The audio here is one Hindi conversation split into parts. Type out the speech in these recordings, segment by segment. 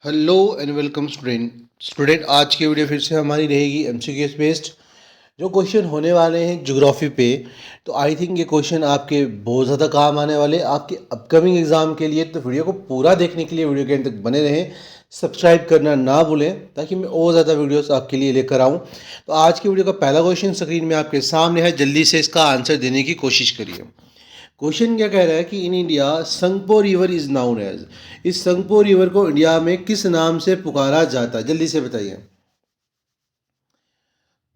हेलो एंड वेलकम स्टूडेंट आज की वीडियो फिर से हमारी रहेगी एमसीक्यूज बेस्ड। जो क्वेश्चन होने वाले हैं ज्योग्राफी पे, तो आई थिंक ये क्वेश्चन आपके बहुत ज़्यादा काम आने वाले आपके अपकमिंग एग्जाम के लिए। तो वीडियो को पूरा देखने के लिए वीडियो के अंत तक बने रहें, सब्सक्राइब करना ना भूलें ताकि मैं और ज़्यादा वीडियोस आपके लिए लेकर आऊँ। तो आज की वीडियो का पहला क्वेश्चन स्क्रीन में आपके सामने है, जल्दी से इसका आंसर देने की कोशिश करिए। क्वेश्चन क्या कह रहा है कि in India Tsangpo river is known as, इस संगपो रिवर को इंडिया में किस नाम से पुकारा जाता है, जल्दी से बताइए।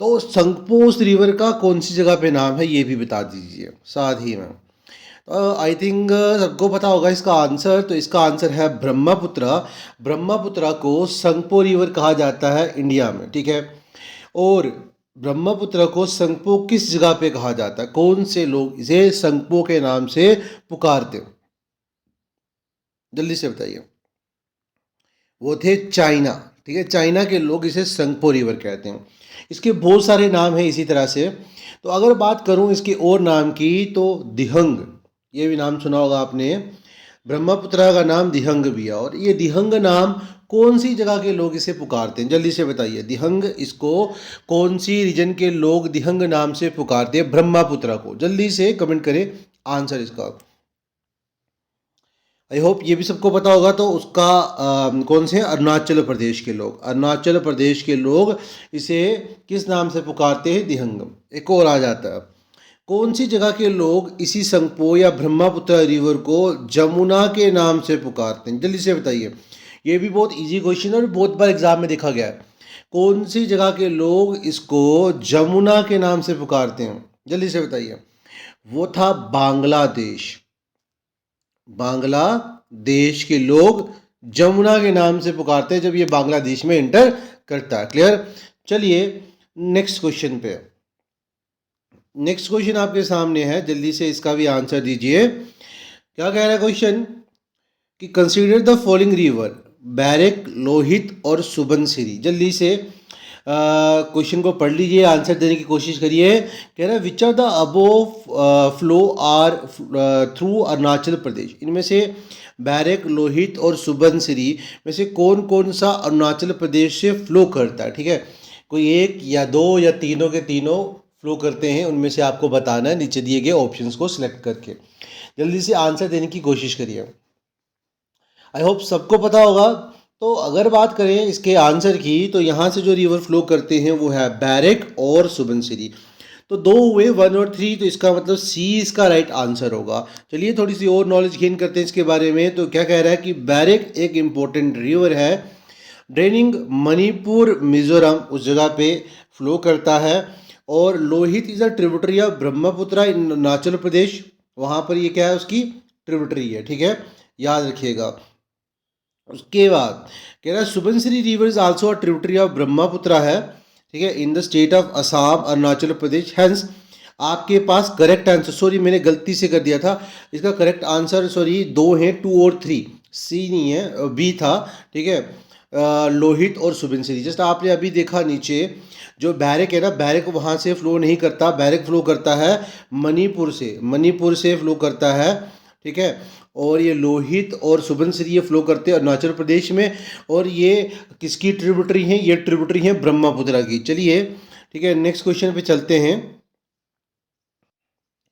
तो संगपोस रिवर का कौन सी जगह पे नाम है ये भी बता दीजिए साथ ही में। आई थिंक सबको पता होगा इसका आंसर। तो इसका आंसर है ब्रह्मपुत्रा। ब्रह्मपुत्रा को संगपो रिवर कहा जाता है इंडिया में, ठीक है। और ब्रह्मपुत्र को संगपो किस जगह पे कहा जाता है, कौन से लोग इसे संगपो के नाम से पुकारते हैं, जल्दी से बताइए। वो थे चाइना, ठीक है। चाइना के लोग इसे संगपो रिवर कहते हैं। इसके बहुत सारे नाम हैं इसी तरह से। तो अगर बात करूं इसके और नाम की तो दिहंग, ये भी नाम सुना होगा आपने। ब्रह्मपुत्र का नाम दिहंग भी है। और ये दिहंग नाम कौन सी जगह के लोग इसे पुकारते हैं, जल्दी से बताइए। दिहंग, इसको कौन सी रीजन के लोग दिहंग नाम से पुकारते हैं ब्रह्मपुत्र को, जल्दी से कमेंट करें आंसर इसका। आई होप ये भी सबको पता होगा। तो उसका कौन से हैं, अरुणाचल प्रदेश के लोग। अरुणाचल प्रदेश के लोग इसे किस नाम से पुकारते हैं, दिहंगम। एक और आ जाता है, कौन सी जगह के लोग इसी संगपो या ब्रह्मपुत्र रिवर को जमुना के नाम से पुकारते हैं, जल्दी से बताइए। ये भी बहुत इजी क्वेश्चन है और बहुत बार एग्जाम में देखा गया है। कौन सी जगह के लोग इसको जमुना के नाम से पुकारते हैं, जल्दी से बताइए। वो था बांग्लादेश। बांग्लादेश के लोग जमुना के नाम से पुकारते हैं जब ये बांग्लादेश में एंटर करता है। क्लियर। चलिए नेक्स्ट क्वेश्चन पे। नेक्स्ट क्वेश्चन आपके सामने है, जल्दी से इसका भी आंसर दीजिए। क्या कह रहा है क्वेश्चन कि consider the following river, barrack, Lohit और सुबनसिरी। जल्दी से क्वेश्चन को पढ़ लीजिए, आंसर देने की कोशिश करिए। कह रहा है which are the above flow are through Arunachal Pradesh. इनमें से बैरक, लोहित और सुबनसिरी में से कौन कौन सा अरुणाचल प्रदेश से फ्लो करता है, ठीक है। कोई एक या दो या तीनों के तीनों फ्लो करते हैं, उनमें से आपको बताना है नीचे दिए गए ऑप्शंस को सिलेक्ट करके। जल्दी से आंसर देने की कोशिश करिए। आई होप सबको पता होगा। तो अगर बात करें इसके आंसर की, तो यहाँ से जो रिवर फ्लो करते हैं वो है बैरक और सुबनसिरी। तो दो हुए, 1 और 3, तो इसका मतलब सी इसका राइट आंसर होगा। चलिए थोड़ी सी और नॉलेज गेन करते हैं इसके बारे में। तो क्या कह रहा है कि बैरक एक इम्पोर्टेंट रिवर है, ड्रेनिंग मणिपुर मिजोरम उस जगह पे फ्लो करता है। और Lohit is a tributary of Brahmaputra in Arunachal Pradesh, वहाँ पर ये क्या है, उसकी ट्रिब्यूटरी है, ठीक है, याद रखिएगा। उसके बाद कह रहा है Subansiri river is also a tributary of Brahmaputra है, ठीक है, in the state of Assam Arunachal Pradesh. Hence आपके पास करेक्ट आंसर, सॉरी मैंने गलती से कर दिया था, इसका करेक्ट आंसर सॉरी दो हैं, 2 और 3, सी नहीं है, बी था, ठीक है। लोहित और सुबनसिरी, जस्ट आपने अभी देखा नीचे जो बैरक है ना, बैरक वहाँ से फ्लो नहीं करता, बैरक फ्लो करता है मणिपुर से, मणिपुर से फ्लो करता है, ठीक है। और ये लोहित और सुबनसिरी ये फ्लो करते हैं अरुणाचल प्रदेश में। और ये किसकी ट्रिब्यूटरी हैं, ये ट्रिब्यूटरी हैं ब्रह्मपुत्र की। चलिए ठीक है, नेक्स्ट क्वेश्चन पे चलते हैं।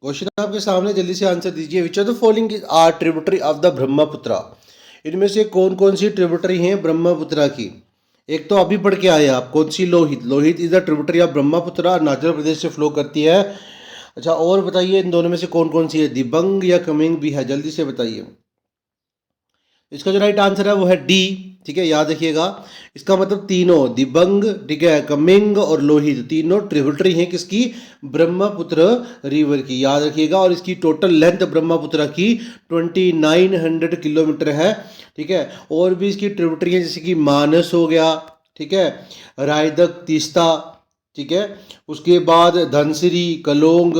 क्वेश्चन आपके सामने, जल्दी से आंसर दीजिए। Which are the following are tributary of the Brahmaputra. इनमें से कौन कौन सी ट्रिब्यूटरी हैं ब्रह्मपुत्र की। एक तो अभी पढ़ के आए आप, कौन सी, Lohit. Lohit is the tributary of Brahmaputra, Arunachal Pradesh से फ्लो करती है। अच्छा और बताइए इन दोनों में से कौन कौन सी है, दिबंग या कमिंग भी है, जल्दी से बताइए। इसका जो राइट आंसर है वो है डी, ठीक है, याद रखिएगा। इसका मतलब तीनों, दिबंग, ठीक है, कमिंग और लोहित, तीनों ट्रिब्यूटरी हैं किसकी, ब्रह्मपुत्र रिवर की, याद रखिएगा। और इसकी टोटल लेंथ ब्रह्मपुत्र की 2900 किलोमीटर है, ठीक है। और भी इसकी ट्रिब्यूटरी है जैसे कि मानस हो गया, ठीक है, रायदक, तीस्ता, ठीक है, उसके बाद धनसिरी, कलोंग,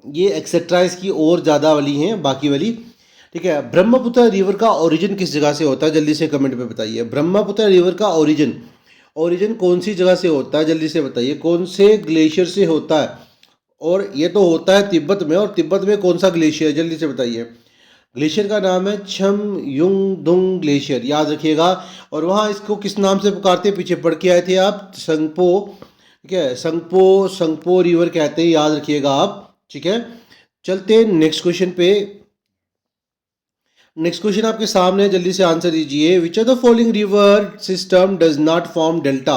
ये एक्सेट्रा इसकी और ज़्यादा वाली हैं बाकी वाली, ठीक है। ब्रह्मपुत्र रिवर का ओरिजिन किस जगह से होता है, जल्दी से कमेंट पे बताइए। ब्रह्मपुत्र रिवर का ओरिजिन, ओरिजिन कौन सी जगह से होता है, जल्दी से बताइए, कौन से ग्लेशियर से होता है। और ये तो होता है तिब्बत में, और तिब्बत में कौन सा ग्लेशियर, जल्दी से बताइए। ग्लेशियर का नाम है छम युंग दुंग ग्लेशियर, याद रखिएगा। और वहाँ इसको किस नाम से पुकारते हैं, पीछे पढ़ के आए थे आप, संगपो, ठीक है, संगपो, संगपो रिवर कहते हैं, याद रखिएगा आप, ठीक है। चलते हैं नेक्स्ट क्वेश्चन पे। नेक्स्ट क्वेश्चन आपके सामने है, जल्दी से आंसर दीजिए। Which are the following river system does not form delta?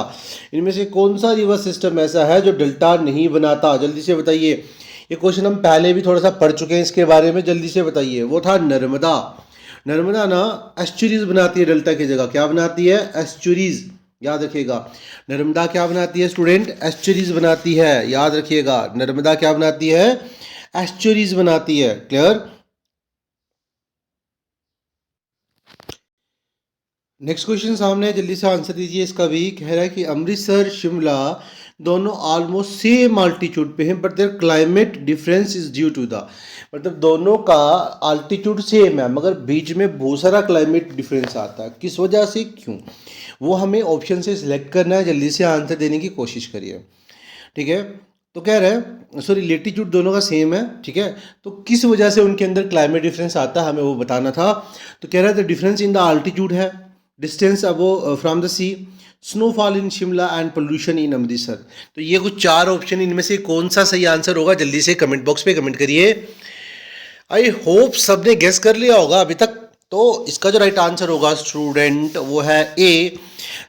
इनमें से कौन सा रिवर सिस्टम ऐसा है जो डेल्टा नहीं बनाता? जल्दी से बताइए। ये क्वेश्चन हम पहले भी थोड़ा सा पढ़ चुके हैं इसके बारे में, जल्दी से बताइए। वो था नर्मदा। नर्मदा ना एस्चुरीज बनाती है डेल्टा की जगह, क्या बनाती है? एस्चुरीज, याद रखिएगा। नर्मदा क्या बनाती है स्टूडेंट? एस्चुरीज बनाती है, याद रखिएगा। नर्मदा क्या बनाती है? एस्चुरीज बनाती है। क्लियर? नेक्स्ट क्वेश्चन सामने है, जल्दी से आंसर दीजिए इसका भी। कह रहा है कि अमृतसर शिमला दोनों ऑलमोस्ट सेम आल्टीट्यूड पे हैं, but their climate difference is due to the, मतलब दोनों का आल्टीट्यूड सेम है मगर बीच में बहुत सारा क्लाइमेट डिफरेंस आता है। किस वजह से, क्यों, वो हमें ऑप्शन से सिलेक्ट करना है। जल्दी से आंसर देने की कोशिश करिए, ठीक है। तो कह रहे हैं सॉरी लेटीट्यूड दोनों का सेम है, ठीक है, तो किस वजह से उनके अंदर क्लाइमेट डिफरेंस आता है हमें वो बताना था। तो कह रहा है the difference in the altitude है, distance above from the sea, snowfall in Shimla and pollution in Amritsar. तो ये कुछ चार ऑप्शन, इनमें से कौन सा सही आंसर होगा? जल्दी से कमेंट बॉक्स पे कमेंट करिए। आई होप सबने गेस कर लिया होगा अभी तक। तो इसका जो राइट आंसर होगा स्टूडेंट वो है ए,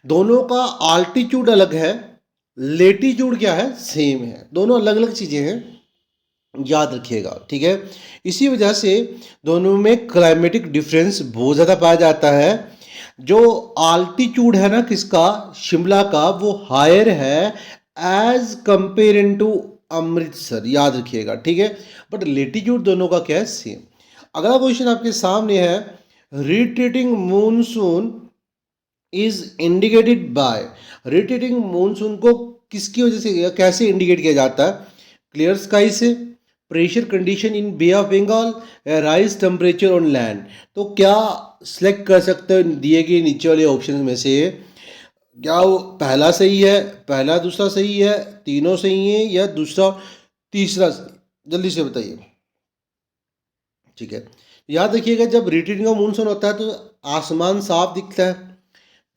दोनों का आल्टीट्यूड अलग है, लेटीट्यूड क्या है? सेम है। दोनों अलग अलग चीज़ें हैं, याद रखिएगा, ठीक है। इसी वजह से दोनों में क्लाइमेटिक डिफरेंस बहुत ज़्यादा पाया जाता है। जो आल्टीट्यूड है ना किसका, शिमला का, वो हायर है एज कंपेयर टू अमृतसर, याद रखिएगा, ठीक है। बट लेटीट्यूड दोनों का क्या है? सेम। अगला क्वेश्चन आपके सामने है, retreating monsoon is indicated by, retreating monsoon को किसकी वजह से या कैसे इंडिकेट किया जाता है? क्लियर स्काई से, pressure condition in Bay of Bengal, rise temperature on land. तो क्या सिलेक्ट कर सकते हो दिए गए नीचे वाले ऑप्शन में से? क्या वो पहला सही है, पहला दूसरा सही है, तीनों सही है, या दूसरा तीसरा सही? जल्दी से बताइए, ठीक है। याद रखिएगा जब रिट्रीटिंग का मूनसून होता है तो आसमान साफ दिखता है,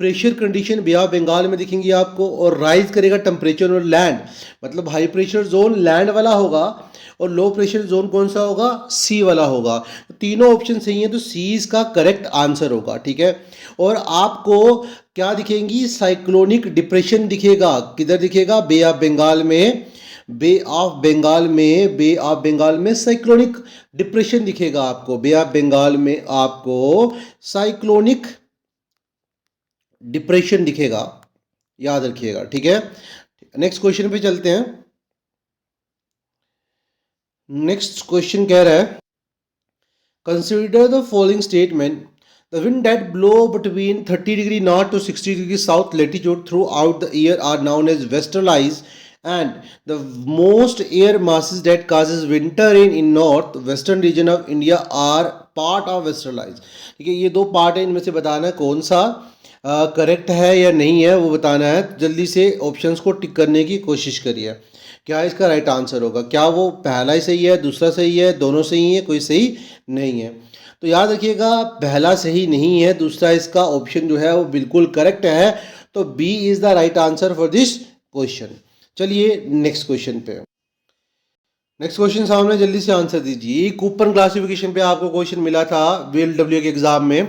pressure condition Bay of Bengal में दिखेंगी आपको, और राइज करेगा टेम्परेचर और लैंड, मतलब हाई प्रेशर जोन लैंड वाला होगा और लो प्रेशर जोन कौन सा होगा? सी वाला होगा। तो तीनों ऑप्शन सही हैं, तो सी इसका करेक्ट आंसर होगा, ठीक है। और आपको क्या दिखेंगी? साइक्लोनिक डिप्रेशन दिखेगा। किधर दिखेगा? बे ऑफ बंगाल में, बे ऑफ बंगाल में, बे ऑफ बंगाल में साइक्लोनिक डिप्रेशन दिखेगा आपको। बे ऑफ बंगाल में आपको साइक्लोनिक डिप्रेशन दिखेगा, याद रखिएगा, ठीक है। नेक्स्ट क्वेश्चन पे चलते हैं। नेक्स्ट क्वेश्चन कह रहा है, consider the following statement, the wind that blow between 30 degree north to 60 degree south latitude throughout the year are known as westerlies, and the most air masses that causes winter in north western region of India are part of westerlize। ठीक है, ये दो पार्ट है, इनमें से बताना है कौन सा करेक्ट है या नहीं है, वो बताना है। जल्दी से ऑप्शंस को टिक करने की कोशिश करिए, क्या इसका राइट आंसर होगा। क्या वो पहला ही सही है, दूसरा सही है, दोनों सही है, कोई सही नहीं है? तो याद रखिएगा पहला सही नहीं है, दूसरा इसका ऑप्शन जो है वो बिल्कुल करेक्ट है। तो B is the right answer for this question. चलिए नेक्स्ट क्वेश्चन पे। नेक्स्ट क्वेश्चन सामने, जल्दी से आंसर दीजिए। कूपन क्लासिफिकेशन पे आपको क्वेश्चन मिला था VLW के एग्जाम में,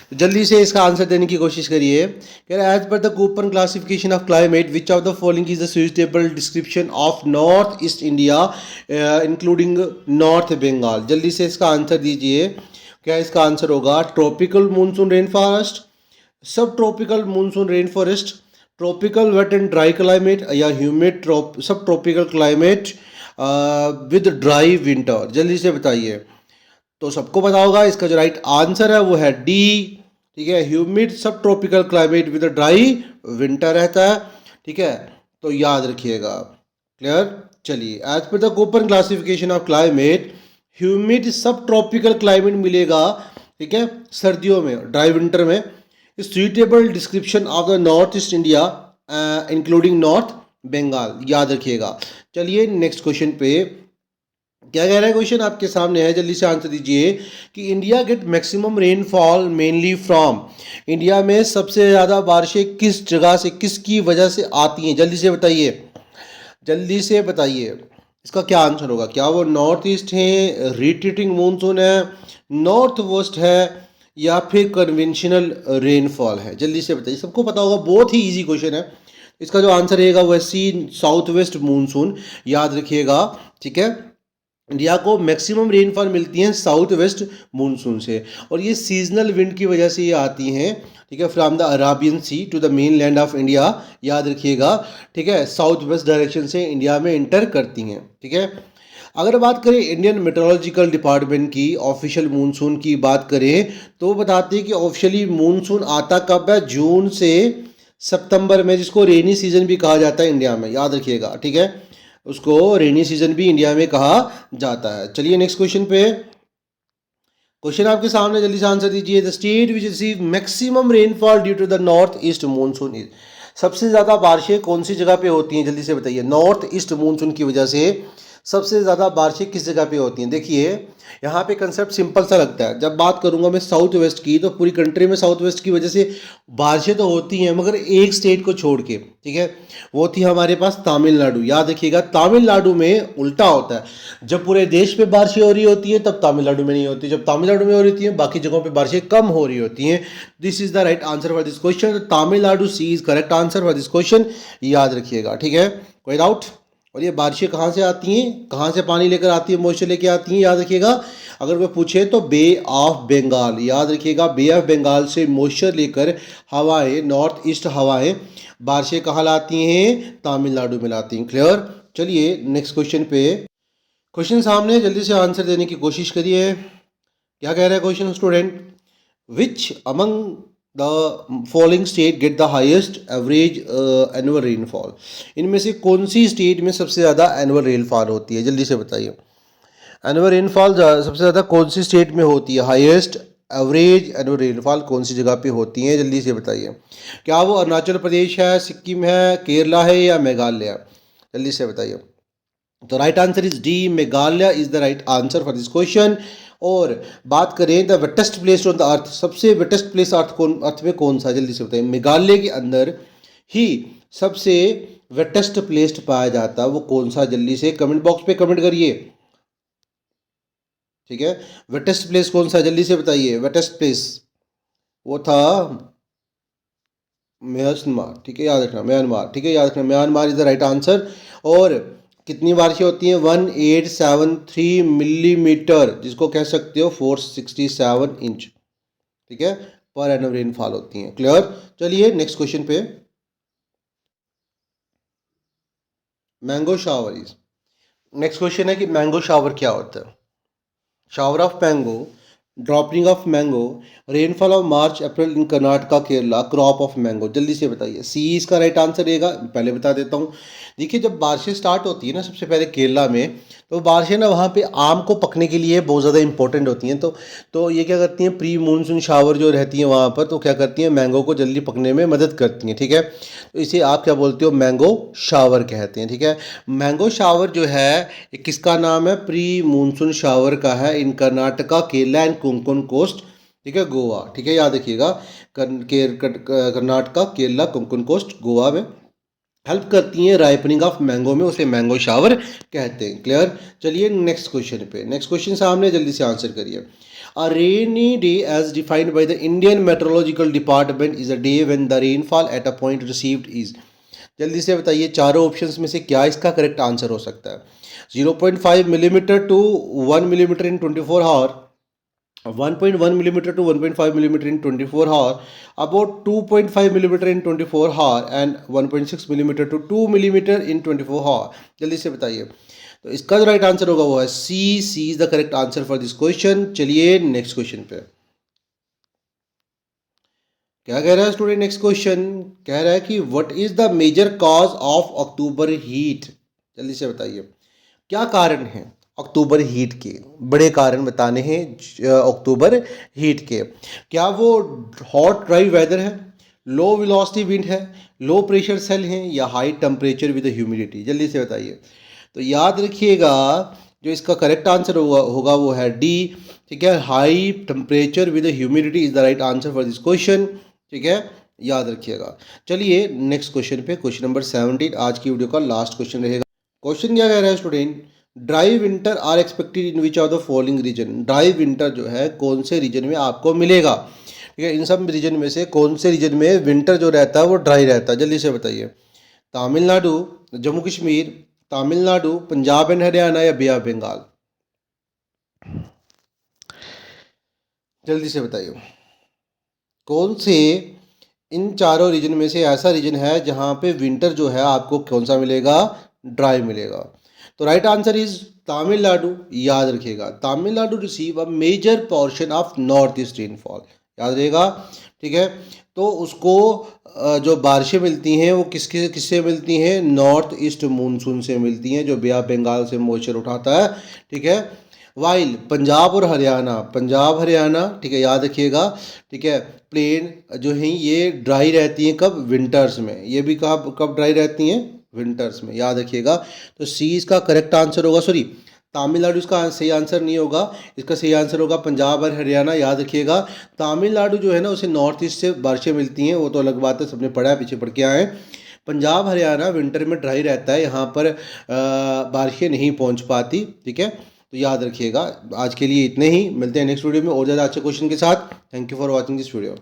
तो जल्दी से इसका आंसर देने की कोशिश करिए। कह रहा है as per the Koppen classification of climate which of the following is the suitable description of north east India including north Bengal. जल्दी से इसका आंसर दीजिए। क्या इसका आंसर होगा? Tropical monsoon rain forest, sub tropical monsoon rain forest, tropical wet and dry climate, या humid sub tropical climate with dry winter. जल्दी से बताइए। तो सबको पता होगा इसका जो राइट आंसर है वो है डी, ठीक है, humid sub tropical climate with dry winter रहता है, ठीक है। तो याद रखिएगा, क्लियर। चलिए, as per the Koppen classification of climate humid sub tropical climate मिलेगा, ठीक है, सर्दियों में, ड्राई विंटर में। Suitable description of the north east India including north Bengal, याद रखिएगा। चलिए नेक्स्ट क्वेश्चन पे। क्या कह रहा है क्वेश्चन आपके सामने है, जल्दी से आंसर दीजिए कि India get maximum rainfall mainly from, India में सबसे ज़्यादा बारिशें किस जगह से, किसकी वजह से आती हैं, जल्दी से बताइए, जल्दी से बताइए। इसका क्या आंसर होगा? क्या वो नॉर्थ ईस्ट है, रिट्रीटिंग मानसून है, नॉर्थ वेस्ट है, या फिर कन्वेंशनल रेनफॉल है? जल्दी से बताइए, सबको पता होगा, बहुत ही इजी क्वेश्चन है। इसका जो आंसर रहेगा वो है सी, साउथ वेस्ट मानसून, याद रखिएगा, ठीक है। इंडिया को मैक्सिमम रेनफॉल मिलती है साउथ वेस्ट मानसून से, और ये सीजनल विंड की वजह से ये आती हैं, ठीक है, from the Arabian sea to the mainland of India, याद रखिएगा, ठीक है, साउथ वेस्ट डायरेक्शन से इंडिया में इंटर करती हैं, ठीक है। अगर बात करें इंडियन मेट्रोलॉजिकल डिपार्टमेंट की ऑफिशियल मानसून की बात करें, तो वो बताते हैं कि ऑफिशियली मानसून आता कब है? जून से सितंबर में, जिसको रेनी सीजन भी कहा जाता है इंडिया में, याद रखिएगा, ठीक है, उसको रेनी सीजन भी इंडिया में कहा जाता है। चलिए नेक्स्ट क्वेश्चन पे, क्वेश्चन आपके सामने, जल्दी से आंसर दीजिए। The state which receive maximum rainfall due to the north east monsoon is, सबसे ज़्यादा बारिशें कौन सी जगह पे होती हैं, जल्दी से बताइए। नॉर्थ ईस्ट मानसून की वजह से सबसे ज़्यादा बारिशें किस जगह पे होती हैं? देखिए यहाँ पे कंसेप्ट सिंपल सा लगता है, जब बात करूँगा मैं साउथ वेस्ट की, तो पूरी कंट्री में साउथ वेस्ट की वजह से बारिशें तो होती हैं, मगर एक स्टेट को छोड़ के, ठीक है, वो थी हमारे पास तमिलनाडु। याद रखिएगा, तमिलनाडु में उल्टा होता है, जब पूरे देश पे बारिशें हो रही होती हैं तब तमिलनाडु में नहीं होती, जब तमिलनाडु में हो रही हैं बाकी जगहों पे बारिशें कम हो रही होती हैं। This is the right answer for this question, Tamil Nadu C is correct answer for this question, याद रखिएगा, ठीक है, कोई डाउट? और ये बारिशें कहाँ से आती हैं, कहाँ से पानी लेकर आती है, मॉइस्चर लेके आती हैं, याद रखिएगा। अगर कोई पूछे तो बे ऑफ बंगाल, याद रखिएगा, बे ऑफ बंगाल से मॉइस्चर लेकर हवाएं, नॉर्थ ईस्ट हवाएं, बारिशें कहाँ लाती हैं? तमिलनाडु में लाती हैं। क्लियर? चलिए नेक्स्ट क्वेश्चन पे, क्वेश्चन सामने, जल्दी से आंसर देने की कोशिश करिए। क्या कह रहा है question student? Which among the following state get the highest average annual rainfall, इनमें से कौन सी स्टेट में सबसे ज़्यादा एनुअल रेनफॉल होती है? जल्दी से बताइए, एनुअल रेनफॉल सबसे ज़्यादा कौन सी स्टेट में होती है? हाईएस्ट एवरेज एनुअल रेनफॉल कौन सी जगह पे होती है? जल्दी से बताइए। क्या वो अरुणाचल प्रदेश है, सिक्किम है, केरला है, या मेघालय? जल्दी से बताइए। तो right answer is D, Meghalaya is the right answer for this question. और बात करें the wettest place on the earth, सबसे वेटेस्ट प्लेस अर्थ में कौन सा? जल्दी से बताइए। मेघालय के अंदर ही सबसे वेटेस्ट प्लेस पाया जाता है, वो कौन सा? जल्दी से कमेंट बॉक्स पे कमेंट करिए, ठीक है। वेटेस्ट प्लेस कौन सा? जल्दी से बताइए। वेटेस्ट प्लेस वो था म्यांमार, ठीक है, याद रखना, म्यांमार, ठीक है, याद रखना, Myanmar is the right answer. और कितनी बारिशें होती हैं? 1873 मिलीमीटर, जिसको कह सकते हो 467 इंच, ठीक है, पर एनम रेनफॉल होती हैं। क्लियर? चलिए नेक्स्ट क्वेश्चन पे, mango shower is, next question है कि मैंगो शावर क्या होता है? Shower of mango, dropping of mango, rainfall of March April in Karnataka Kerala, crop of mango. जल्दी से बताइए। सी इसका राइट आंसर रहेगा, पहले बता देता हूँ। देखिए जब बारिशें स्टार्ट होती है ना, सबसे पहले केरला में, तो बारिशें ना वहाँ पे आम को पकने के लिए बहुत ज़्यादा इंपॉर्टेंट होती हैं। तो ये क्या करती हैं, प्री मानसून शावर जो रहती हैं वहाँ पर, तो क्या करती हैं, मैंगो को जल्दी पकने में मदद करती हैं, ठीक है। तो इसे आप क्या बोलते हो? मैंगो शावर कहते हैं, ठीक है। मैंगो शावर जो है ये किसका नाम है? प्री मानसून शावर का है, इन कर्नाटका, केरला एंड कोंकण कोस्ट, ठीक है, गोवा, ठीक है, याद रखिएगा। कर्नाटका, केरला, कोंकण कोस्ट, गोवा में हेल्प करती हैं राइपनिंग ऑफ मैंगो में, उसे मैंगो शावर कहते हैं। क्लियर? चलिए नेक्स्ट क्वेश्चन पे, नेक्स्ट क्वेश्चन सामने, जल्दी से आंसर करिए। A rainy day as defined by the Indian meteorological department is a day when the rainfall at a point received is, जल्दी से बताइए चारों ऑप्शंस में से क्या इसका करेक्ट आंसर हो सकता है? 0.5 millimetre to 1 millimetre in 24 hour, 1.1 millimeter to 1.5 millimeter in 24 hour, about 2.5 millimeter in 24 hour and 1.6 millimeter to 2 millimeter in 24 hour। जल्दी से बताइए। तो इसका जो राइट आंसर होगा वो है C, C is the correct answer for this question. चलिए नेक्स्ट क्वेश्चन पे, क्या कह रहा है स्टूडेंट? नेक्स्ट क्वेश्चन कह रहा है कि what is the major cause of October heat, जल्दी से बताइए क्या कारण है अक्टूबर हीट के? बड़े कारण बताने हैं अक्टूबर हीट के। क्या वो हॉट ड्राई वेदर है, लो वेलोसिटी विंड है, लो प्रेशर सेल हैं, या हाई टेम्परेचर विद ह्यूमिडिटी? जल्दी से बताइए। तो याद रखिएगा जो इसका करेक्ट आंसर होगा वो है डी। ठीक है, high temperature with humidity is the right answer for this question. ठीक है, याद रखिएगा। चलिए नेक्स्ट क्वेश्चन पे, क्वेश्चन नंबर 17 आज की वीडियो का लास्ट क्वेश्चन रहेगा। क्वेश्चन क्या कह रहा है student, dry winter are expected in which of the following region. Dry winter जो है कौन से रीजन में आपको मिलेगा। ठीक है, इन सब रीजन में से कौन से रीजन में विंटर जो रहता है वो ड्राई रहता है, जल्दी से बताइए। तमिलनाडु, जम्मू कश्मीर, तमिलनाडु, पंजाब एंड हरियाणा या बे ऑफ बंगाल। जल्दी से बताइए कौन से इन चारों रीजन में से ऐसा रीजन है जहां पे विंटर जो है आपको कौन सा मिलेगा, ड्राई मिलेगा। तो राइट आंसर इज तमिलनाडु। याद रखिएगा, Tamil Nadu receive a major portion of north east rainfall, याद रहेगा। ठीक है, तो उसको जो बारिशें मिलती हैं वो किससे मिलती हैं, नॉर्थ ईस्ट मानसून से मिलती हैं, जो बे ऑफ बंगाल से मॉइस्चर उठाता है। ठीक है, वाइल पंजाब और हरियाणा, पंजाब हरियाणा, ठीक है, याद रखिएगा। ठीक है, प्लेन जो हैं ये ड्राई रहती हैं कब, विंटर्स में। ये भी कब कब ड्राई रहती हैं, विंटर्स में, याद रखिएगा। तो सी इसका करेक्ट आंसर होगा, सॉरी तमिलनाडु इसका सही आंसर नहीं होगा, इसका सही आंसर होगा पंजाब और हरियाणा। याद रखिएगा, तमिलनाडु जो है ना उसे नॉर्थ ईस्ट से बारिशें मिलती हैं, वो तो अलग बात है, सबने पढ़ा है, पीछे पढ़ के आए हैं। पंजाब हरियाणा विंटर में ड्राई रहता है, यहाँ पर बारिशें नहीं पहुँच पाती। ठीक है, तो याद रखिएगा। आज के लिए इतने ही, मिलते हैं नेक्स्ट वीडियो में और ज़्यादा अच्छे क्वेश्चन के साथ। Thank you for watching this video.